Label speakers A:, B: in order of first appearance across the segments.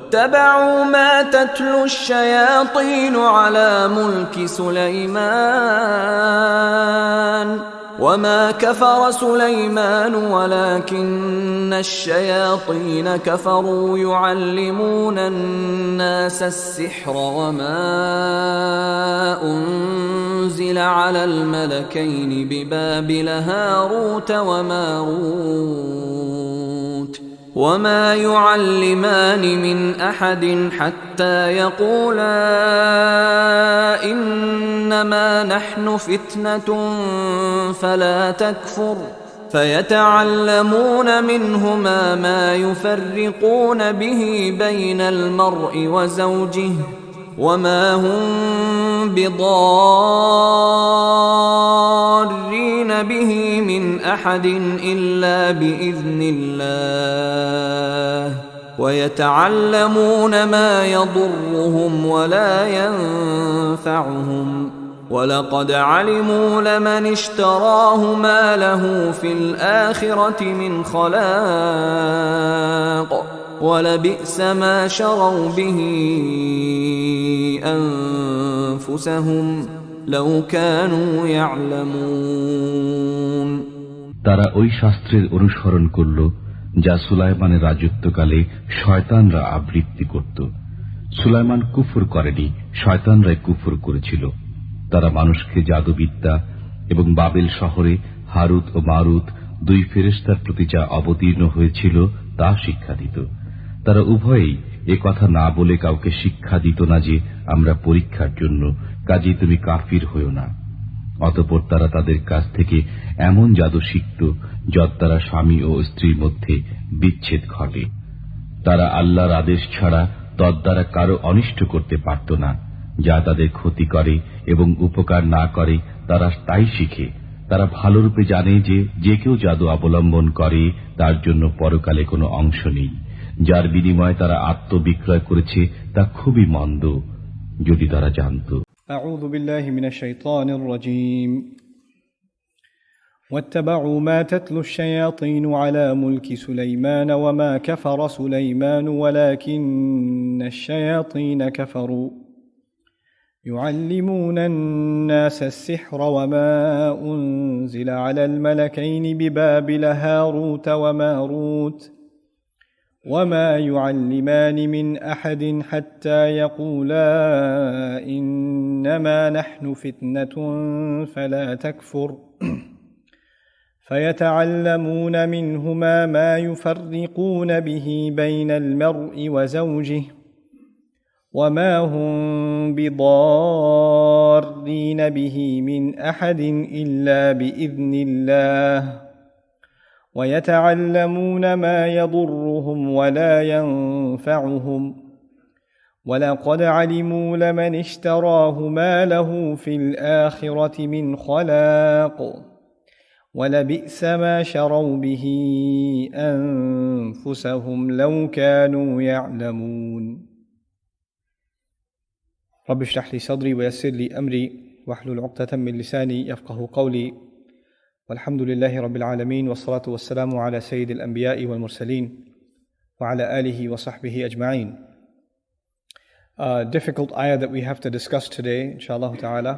A: واتبعوا ما تتلو الشياطين على ملك سليمان وما كفر سليمان ولكن الشياطين كفروا يعلمون الناس السحر وما أنزل على الملكين ببابل هاروت وماروت وما يعلمان من أحد حتى يقولا إنما نحن فتنة فلا تكفر فيتعلمون منهما ما يفرقون به بين المرء وزوجه وما هم بضارين به من أحد إلا بإذن الله ويتعلمون ما يضرهم ولا ينفعهم ولقد علموا لمن اشتراه ما له في الآخرة من خلاق ولبئس ما شروا به أنفسهم لو كانوا يعلمون
B: তারা ওই শাস্ত্রের অনুসরণ করল যা সুলাইমানের রাজত্বকালে শয়তানরা আবৃত্তি করত। সুলাইমান কুফর করেনি, শয়তানরাই কুফর করেছিল। তারা মানুষকে জাদুবিদ্যা এবং বাবেল শহরে হারুত ও মারুত দুই ফেরেশতার প্রতি যা অবতীর্ণ হয়েছিল তা শিক্ষা দিত। তারা উভয়েই এ কথা না বলে কাউকে শিক্ষা দিত না যে আমরা পরীক্ষার জন্য, কাজেই তুমি কাফির হইও না। অতঃপর তারা তাদের কাছ থেকে এমন জাদু শিখত যার দ্বারা স্বামী ও স্ত্রীর মধ্যে বিচ্ছেদ ঘটে। তারা আল্লাহর আদেশ ছাড়া তদ্বারা কারো অনিষ্ট করতে পারত না। যা তাদের ক্ষতি করে এবং উপকার না করে তারা তাই শিখে। তারা ভালোরূপে জানে যে যে কেউ জাদু অবলম্বন করে তার জন্য পরকালে কোনো অংশ নেই। যার বিনিময়ে তারা আত্মবিক্রয় করেছে তা খুবই মন্দ, যদি তারা জানত।
C: আউযু বিল্লাহি মিনাশ শাইতানির রাজীম। واتبعوا ما تتلو الشياطين على ملك سليمان وما كفر سليمان ولكن الشياطين كفروا يعلمون الناس السحر وما أنزل على الملكين ببابل هاروت وماروت وما يعلمان من أحد حتى يقولا إنما نحن فتنة فلا تكفر فيتعلمون منهما ما يفرقون به بين المرء وزوجه وما هم بضارين به من أحد إلا بإذن الله ويتعلمون ما يضرهم ولا ينفعهم ولقد علموا لمن اشتراه ما له في الآخرة من خلاق ولبئس ما شروا به أنفسهم لو كانوا يعلمون رب اشرح لي صدري ويسر لي أمري واحلل عقدة من لساني يفقه قولي والحمد لله رب العالمين والصلاة والسلام على سيد الأنبياء والمرسلين وعلى آله وصحبه أجمعين. Difficult ayah that we have to discuss today, inshallah ta'ala.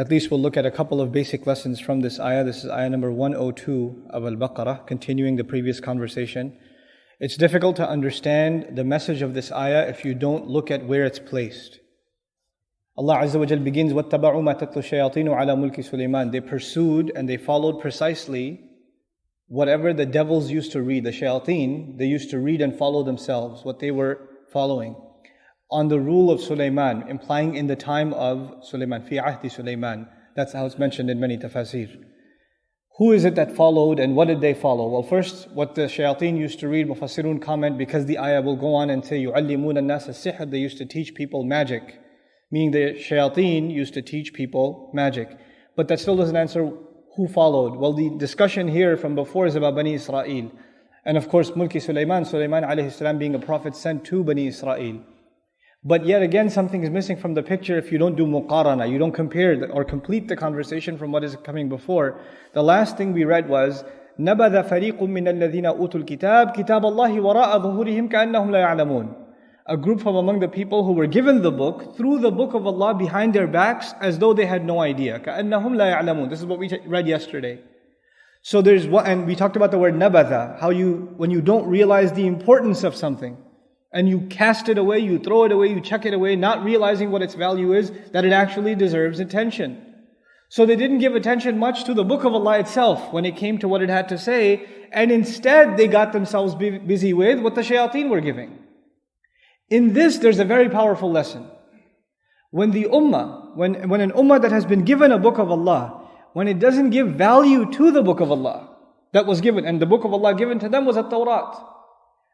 C: At least we'll look at a couple of basic lessons from this ayah. This is ayah number 102 of Al-Baqarah, continuing the previous conversation. It's difficult to understand the message of this ayah if you don't look at where it's placed. Allah Azza wa Jal begins, وَاتَّبَعُوا مَا تَتْلُو الشَّيَاطِينُ عَلَى مُلْكِ سُلَيْمَانَ. They pursued and they followed precisely whatever the devils used to read, the shayateen, they used to read and follow themselves, what they were following, on the rule of Sulaiman, implying in the time of Sulaiman, fi ahdi Sulaiman. That's how it's mentioned in many tafasir. Who is it that followed and what did they follow? Well, first, what the shayateen used to read, Mufassirun comment, because the ayah will go on and say, يُعَلِّمُونَ النَّاسَ السِّحْرَ. They used to teach people magic. Meaning the shayateen used to teach people magic. But that still doesn't answer who followed. Well, the discussion here from before is about Bani Israel. And of course, Mulki Sulaiman alayhi salam being a prophet sent to Bani Israel. But yet again, something is missing from the picture if you don't do muqarana, you don't compare or complete the conversation from what is coming before. The last thing we read was, نَبَذَ فَرِيقٌ مِّنَ الَّذِينَ أُوتُوا الْكِتَابِ كِتَابَ اللَّهِ وَرَاءَ ظُهُورِهِمْ كَأَنَّهُمْ لَا يَعْلَمُونَ. a group from among the people who were given the book threw the book of Allah behind their backs as though they had no idea. كَأَنَّهُمْ لَا يَعْلَمُونَ. This is what we read yesterday. So there's what, and we talked about the word nabatha, how when you don't realize the importance of something, and you cast it away, you throw it away, you chuck it away, not realizing what its value is, that it actually deserves attention. So they didn't give attention much to the book of Allah itself when it came to what it had to say, and instead they got themselves busy with what the shayateen were giving. In this, there's a very powerful lesson. When the ummah, when an ummah that has been given a book of Allah, when it doesn't give value to the book of Allah that was given, and the book of Allah given to them was at-Tawrat,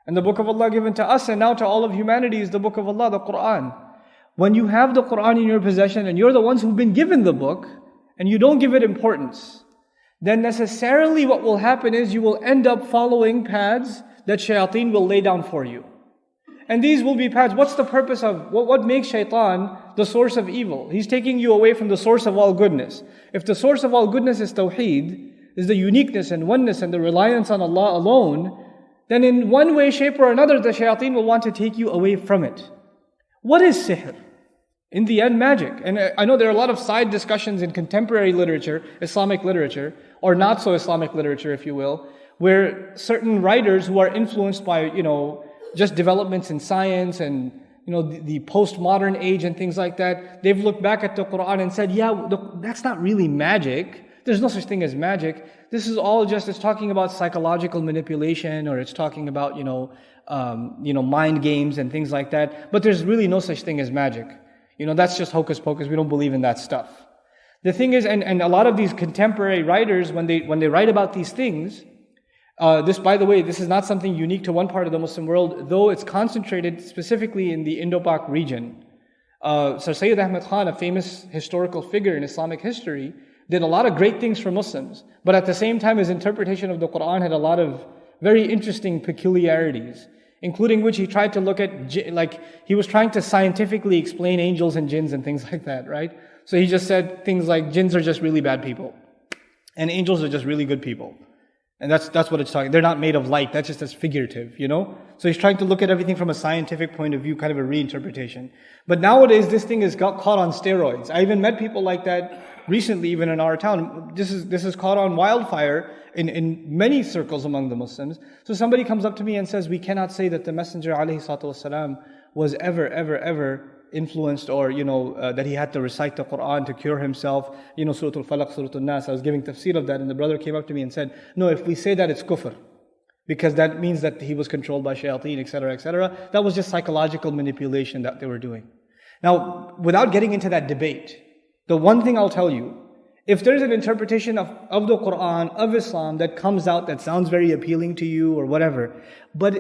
C: and the book of Allah given to us and now to all of humanity is the book of Allah, the Quran. When you have the Quran in your possession and you're the ones who've been given the book and you don't give it importance, then necessarily what will happen is you will end up following paths that shayateen will lay down for you. And these will be paths. What's the purpose of, what makes shaitan the source of evil? He's taking you away from the source of all goodness. If the source of all goodness is tawheed, is the uniqueness and oneness and the reliance on Allah alone, then in one way, shape or another, the shayateen will want to take you away from it. What is sihr? In the end, magic. And I know there are a lot of side discussions in contemporary literature, Islamic literature, or not so Islamic literature, if you will, where certain writers who are influenced by, just developments in science and, the postmodern age and things like that, they've looked back at the Quran and said, that's not really magic. There's no such thing as magic. This is all it's talking about psychological manipulation, or it's talking about, mind games and things like that. But there's really no such thing as magic. That's just hocus pocus. We don't believe in that stuff. The thing is, and a lot of these contemporary writers, when they write about these things, this, by the way, this is not something unique to one part of the Muslim world, though it's concentrated specifically in the Indo-Pak region. Sir Sayyid Ahmad Khan, a famous historical figure in Islamic history, did a lot of great things for Muslims, but at the same time his interpretation of the Quran had a lot of very interesting peculiarities, including which he tried to look at, he was trying to scientifically explain angels and jinns and things like that, right? So he just said things like, jinns are just really bad people, and angels are just really good people. And that's what it's talking. They're not made of light. That's just as figurative, So he's trying to look at everything from a scientific point of view, kind of a reinterpretation. But nowadays, this thing has got caught on steroids. I even met people like that recently, even in our town. This is caught on wildfire in many circles among the Muslims. So somebody comes up to me and says, we cannot say that the Messenger ﷺ was ever influenced, or that he had to recite the Quran to cure himself. Surah Al-Falaq, Surah Al-Nas. I was giving tafsir of that, and the brother came up to me and said, no, if we say that, it's kufr, because that means that he was controlled by shayateen, etc., etc. That was just psychological manipulation that they were doing. Now, without getting into that debate, the one thing I'll tell you, if there's an interpretation of the Quran, of Islam, that comes out that sounds very appealing to you or whatever, but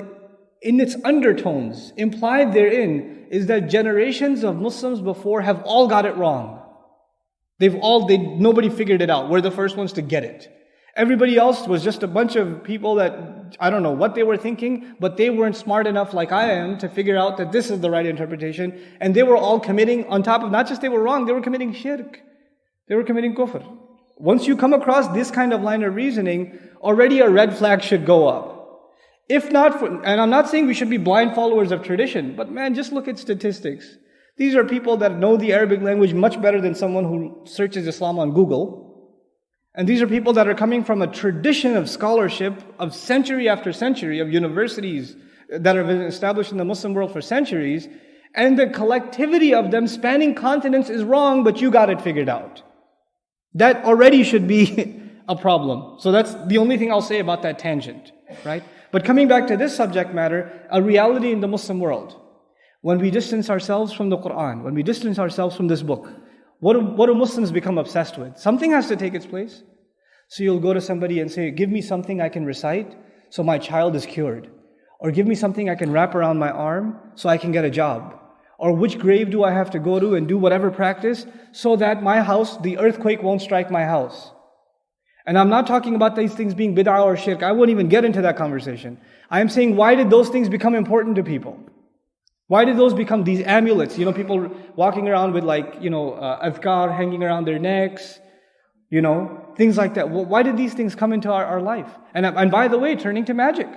C: in its undertones, implied therein, is that generations of Muslims before have all got it wrong. Nobody figured it out. We're the first ones to get it. Everybody else was just a bunch of people that, I don't know what they were thinking, but they weren't smart enough like I am to figure out that this is the right interpretation. And they were all committing, on top of, not just they were wrong, they were committing shirk. They were committing kufr. Once you come across this kind of line of reasoning, already a red flag should go up. If not, and I'm not saying we should be blind followers of tradition, but man, just look at statistics. These are people that know the Arabic language much better than someone who searches Islam on Google. And these are people that are coming from a tradition of scholarship of century after century, of universities that have been established in the Muslim world for centuries. And the collectivity of them spanning continents is wrong, but you got it figured out. That already should be a problem. So that's the only thing I'll say about that tangent, right? But coming back to this subject matter, a reality in the Muslim world, when we distance ourselves from the Quran, when we distance ourselves from this book, what do Muslims become obsessed with? Something has to take its place. So you'll go to somebody and say, give me something I can recite so my child is cured. Or give me something I can wrap around my arm so I can get a job. Or which grave do I have to go to and do whatever practice so that my house, the earthquake won't strike my house. And I'm not talking about these things being bid'ah or shirk. I won't even get into that conversation. I am saying, why did those things become important to people? Why did those become these amulets? People walking around with adhkar hanging around their necks, things like that. Why did these things come into our life? And by the way, turning to magic.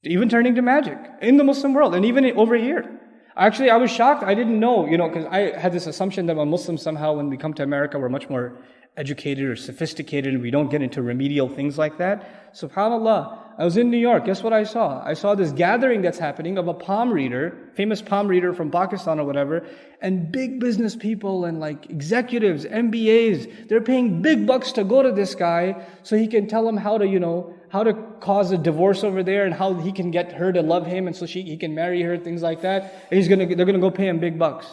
C: Even turning to magic in the Muslim world and even over here. Actually, I was shocked. I didn't know, because I had this assumption that when Muslims somehow, when we come to America, we're much more educated or sophisticated and we don't get into remedial things like that. SubhanAllah, I was in New York. Guess what I saw? I saw this gathering that's happening of a palm reader, famous palm reader from Pakistan or whatever, and big business people and like executives, MBAs, they're paying big bucks to go to this guy so he can tell them how to cause a divorce over there and how he can get her to love him and so he can marry her, things like that. And they're gonna go pay him big bucks.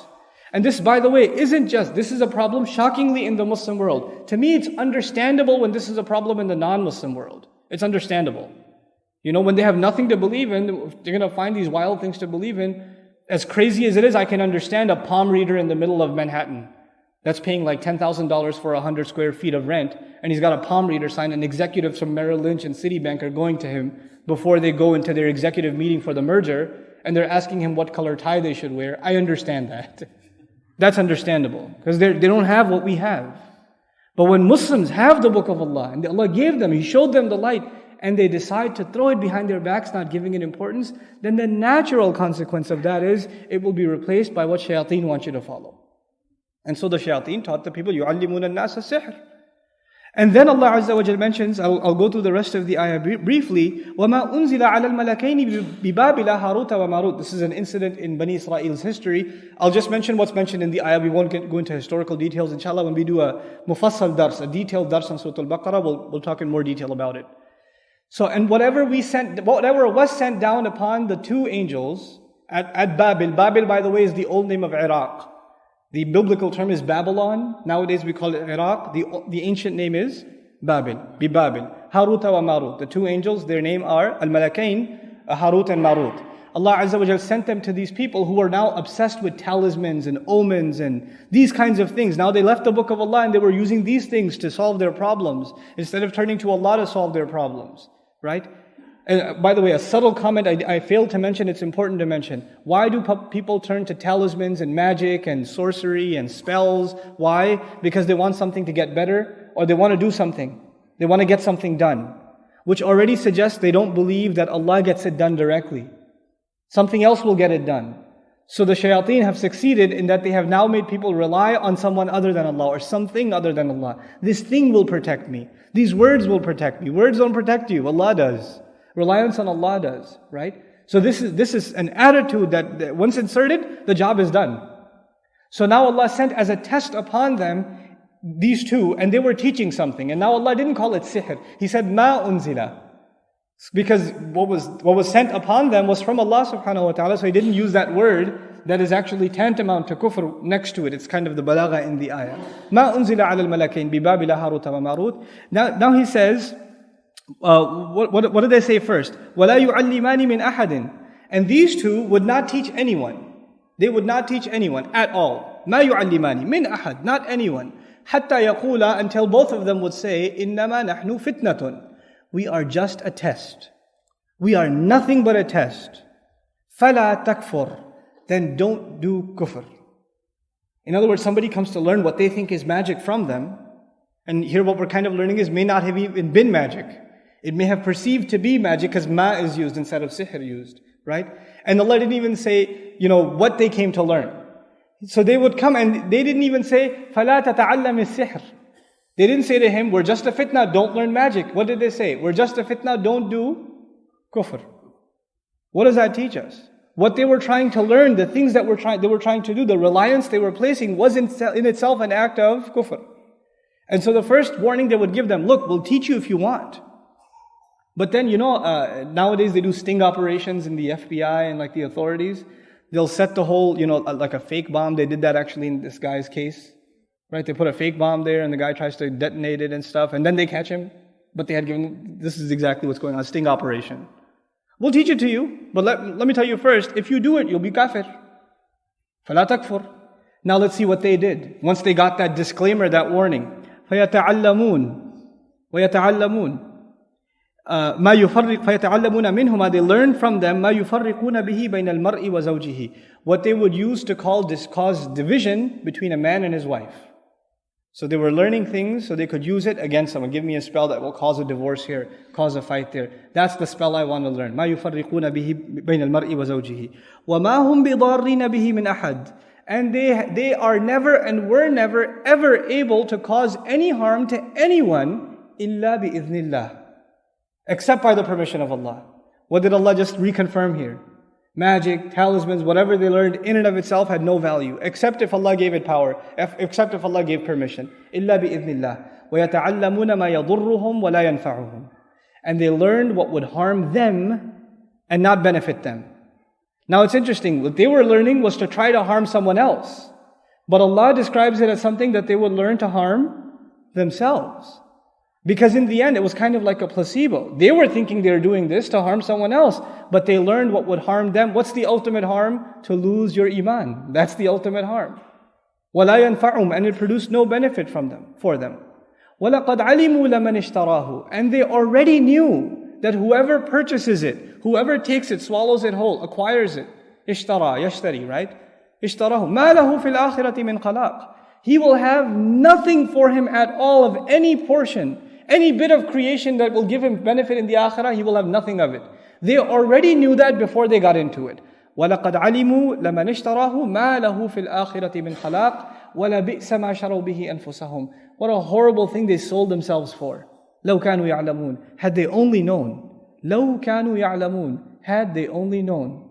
C: And this, by the way, this is a problem shockingly in the Muslim world. To me, it's understandable when this is a problem in the non-Muslim world. It's understandable. When they have nothing to believe in, they're going to find these wild things to believe in. As crazy as it is, I can understand a palm reader in the middle of Manhattan that's paying like $10,000 for 100 square feet of rent, and he's got a palm reader sign, and executives from Merrill Lynch and Citibank are going to him before they go into their executive meeting for the merger, and they're asking him what color tie they should wear. I understand that. That's understandable, because they don't have what we have. But when Muslims have the book of Allah, and Allah gave them, He showed them the light, and they decide to throw it behind their backs, not giving it importance, then the natural consequence of that is, it will be replaced by what shayateen want you to follow. And so the shayateen taught the people, يُعَلِّمُونَ النَّاسَ السِّحْرَ. And then Allah Azza wa Jal mentions, I'll go through the rest of the ayah briefly, وَمَا أُنزِلَ عَلَى الْمَلَكَيْنِ بِبَابِلَ هَارُوتَ وَمَارُوتَ. This is an incident in Bani Israel's history. I'll just mention what's mentioned in the ayah. We won't go into historical details. Inshallah, when we do a mufassal dars, a detailed dars on Surah Baqarah, we'll talk in more detail about it. So, and whatever was sent down upon the two angels at Babil. Babil, by the way, is the old name of Iraq. The biblical term is Babylon. Nowadays we call it Iraq. The ancient name is Babil, Bibabil. Harut wa Marut. The two angels, their name are Al-Malakain, Harut and Marut. Allah Azza wa Jal sent them to these people who are now obsessed with talismans and omens and these kinds of things. Now they left the book of Allah and they were using these things to solve their problems instead of turning to Allah to solve their problems. Right? And by the way, a subtle comment I failed to mention, it's important to mention. Why do people turn to talismans and magic and sorcery and spells? Why? Because they want something to get better or they want to do something. They want to get something done. Which already suggests they don't believe that Allah gets it done directly. Something else will get it done. So the shayateen have succeeded in that they have now made people rely on someone other than Allah or something other than Allah. This thing will protect me. These words will protect me. Words don't protect you. Allah does. Reliance on Allah does, right? So this is an attitude that once inserted, the job is done. So now Allah sent as a test upon them these two, and they were teaching something. And now Allah didn't call it sihr. He said, ma unzila. Because what was sent upon them was from Allah subhanahu wa ta'ala, so He didn't use that word that is actually tantamount to kufr next to it. It's kind of the balagha in the ayah. Ma unzila ala al-malakain bi babila harut wa marut. Now He says, what did they say first? وَلَا يُعَلِّمَانِ مِنْ أَحَدٍ. And these two would not teach anyone. They would not teach anyone at all. مَا يُعَلِّمَانِ مِنْ أَحَدٍ. Not anyone. حَتَّى يَقُولَ. Until both of them would say, إِنَّمَا نَحْنُ فِتْنَةٌ. We are just a test. We are nothing but a test. فَلَا تَكْفُرْ. Then don't do kufr. In other words, somebody comes to learn what they think is magic from them, and here what we're kind of learning is may not have even been magic. It may have perceived to be magic because ma is used instead of sihr used, right? And Allah didn't even say, what they came to learn. So they would come and they didn't even say, فَلَا تَتَعَلَّمِ السِّحْرِ. They didn't say to him, we're just a fitna, don't learn magic. What did they say? We're just a fitna, don't do kufr. What does that teach us? What they were trying to learn, the things that they were trying to do, the reliance they were placing was in itself an act of kufr. And so the first warning they would give them, look, we'll teach you if you want. But then, nowadays they do sting operations in the FBI and like the authorities. They'll set the whole, like a fake bomb. They did that actually in this guy's case. Right? They put a fake bomb there and the guy tries to detonate it and stuff. And then they catch him. But they had given, this is exactly what's going on, sting operation. We'll teach it to you. But let me tell you first, if you do it, you'll be kafir. فَلَا تَكْفُرْ. Now let's see what they did. Once they got that disclaimer, that warning. فَيَتَعَلَّمُونَ وَيَتَعَلَّمُونَ ما يفرق فيتعلمون منهما. They learn from them ما يفرقون به بين المرء وزوجه. What they would use to cause division between a man and his wife. So they were learning things so they could use it against someone. Give me a spell that will cause a divorce here, cause a fight there. That's the spell I want to learn. مَا يُفَرِّقُونَ بِهِ بَيْنَ الْمَرْءِ وَزَوْجِهِ وَمَا هُمْ بِضَارِّينَ بِهِ مِنْ أَحَدٍ. And they are never and were never ever able to cause any harm to anyone إِلَّا بِإِذْنِ اللَّهِ, except by the permission of Allah. What did Allah just reconfirm here? Magic, talismans, whatever they learned in and of itself had no value, except if Allah gave it power, except if Allah gave permission. إِلَّا بِإِذْنِ اللَّهِ وَيَتَعَلَّمُونَ مَا يَضُرُّهُمْ وَلَا يَنْفَعُهُمْ. And they learned what would harm them and not benefit them. Now it's interesting, what they were learning was to try to harm someone else. But Allah describes it as something that they would learn to harm themselves. Because in the end, it was kind of like a placebo. They were thinking they were doing this to harm someone else, but they learned what would harm them. What's the ultimate harm? To lose your iman. That's the ultimate harm. وَلَا يَنْفَعُهُمْ. And it produced no benefit for them. وَلَقَدْ عَلِمُوا لَمَنِ اشْتَرَاهُ. And they already knew that whoever purchases it, whoever takes it, swallows it whole, acquires it, اشترى, يشتري, right? اشتراه مَا لَهُ فِي الْآخِرَةِ مِنْ خَلَاقٍ. He will have nothing for him at all of any portion. Any bit of creation that will give him benefit in the akhirah, he will have nothing of it. They already knew that before they got into it. وَلَقَدْ عَلِمُوا لَمَنِ اشْتَرَاهُ مَا لَهُ فِي الْآخِرَةِ مِنْ خَلَاقٍ وَلَبِئْسَ مَا شَرَوْا بِهِ أَنفُسَهُمْ. What a horrible thing they sold themselves for. لَوْ كَانُوا يَعْلَمُونَ. Had they only known. لَوْ كَانُوا يَعْلَمُونَ. Had they only known.